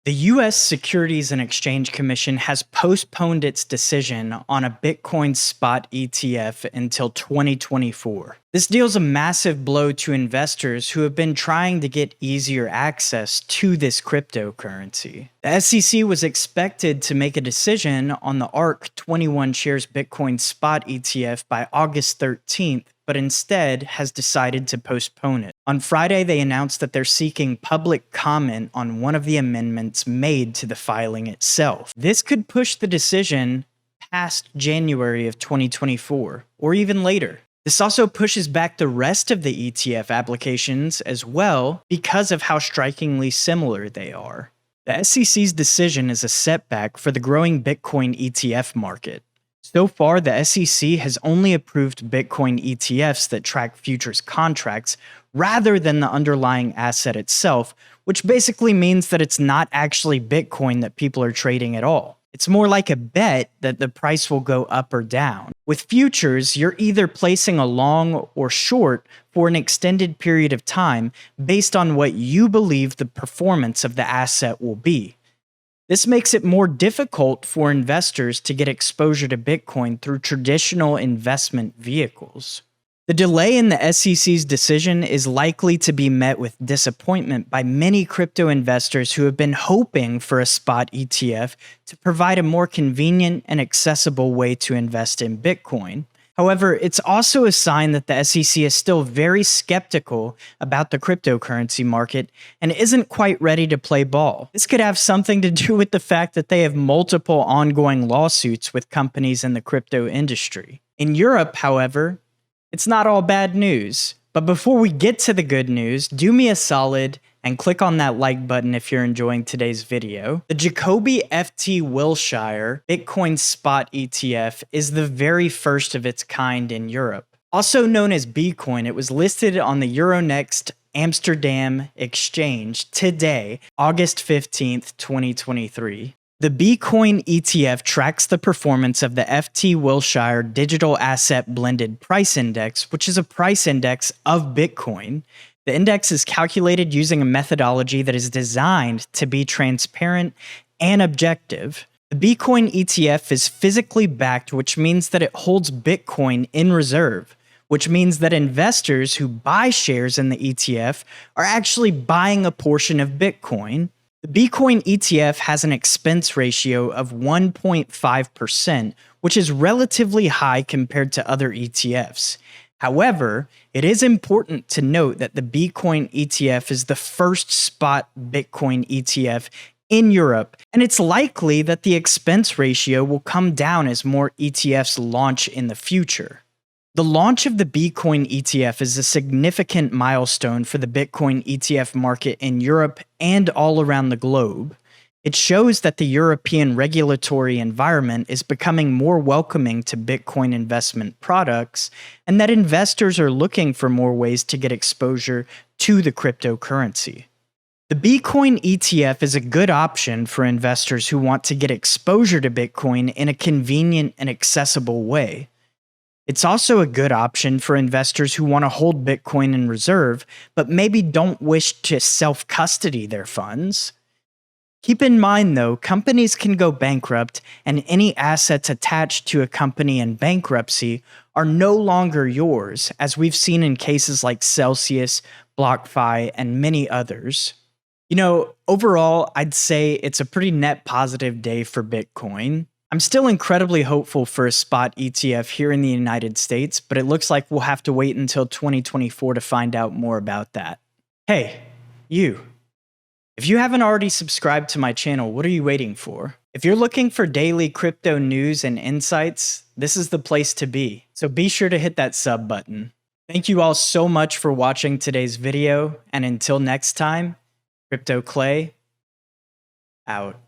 The US Securities and Exchange Commission has postponed its decision on a Bitcoin spot ETF until 2024. This deals a massive blow to investors who have been trying to get easier access to this cryptocurrency. The SEC was expected to make a decision on the ARK 21 shares Bitcoin spot ETF by August 13th, but instead has decided to postpone it. On Friday, they announced that they're seeking public comment on one of the amendments made to the filing itself. This could push the decision past January of 2024, or even later. This also pushes back the rest of the ETF applications as well because of how strikingly similar they are. The SEC's decision is a setback for the growing Bitcoin ETF market. So far, the SEC has only approved Bitcoin ETFs that track futures contracts rather than the underlying asset itself, which basically means that it's not actually Bitcoin that people are trading at all. It's more like a bet that the price will go up or down. With futures, you're either placing a long or short for an extended period of time based on what you believe the performance of the asset will be. This makes it more difficult for investors to get exposure to Bitcoin through traditional investment vehicles. The delay in the SEC's decision is likely to be met with disappointment by many crypto investors who have been hoping for a spot ETF to provide a more convenient and accessible way to invest in Bitcoin. However, it's also a sign that the SEC is still very skeptical about the cryptocurrency market and isn't quite ready to play ball. This could have something to do with the fact that they have multiple ongoing lawsuits with companies in the crypto industry. In Europe, however, it's not all bad news. But before we get to the good news, do me a solid and click on that like button if you're enjoying today's video. The Jacobi FT Wilshire Bitcoin Spot ETF is the very first of its kind in Europe. Also known as BCOIN, it was listed on the Euronext Amsterdam exchange today, August 15th, 2023. The BCOIN ETF tracks the performance of the FT Wilshire Digital Asset Blended Price Index, which is a price index of Bitcoin. The index is calculated using a methodology that is designed to be transparent and objective. The BCOIN ETF is physically backed, which means that it holds Bitcoin in reserve, which means that investors who buy shares in the ETF are actually buying a portion of Bitcoin. The BCOIN ETF has an expense ratio of 1.5%, which is relatively high compared to other ETFs. However, it is important to note that the BCOIN ETF is the first spot Bitcoin ETF in Europe, and it's likely that the expense ratio will come down as more ETFs launch in the future. The launch of the BCOIN ETF is a significant milestone for the Bitcoin ETF market in Europe and all around the globe. It shows that the European regulatory environment is becoming more welcoming to Bitcoin investment products, and that investors are looking for more ways to get exposure to the cryptocurrency. The BCOIN ETF is a good option for investors who want to get exposure to Bitcoin in a convenient and accessible way. It's also a good option for investors who want to hold Bitcoin in reserve, but maybe don't wish to self-custody their funds. Keep in mind, though, companies can go bankrupt, and any assets attached to a company in bankruptcy are no longer yours, as we've seen in cases like Celsius, BlockFi, and many others. You know, overall, I'd say it's a pretty net positive day for Bitcoin. I'm still incredibly hopeful for a spot ETF here in the United States, but it looks like we'll have to wait until 2024 to find out more about that. Hey, you. If you haven't already subscribed to my channel, what are you waiting for? If you're looking for daily crypto news and insights, this is the place to be. So be sure to hit that sub button. Thank you all so much for watching today's video, and until next time, Crypto Clay, out.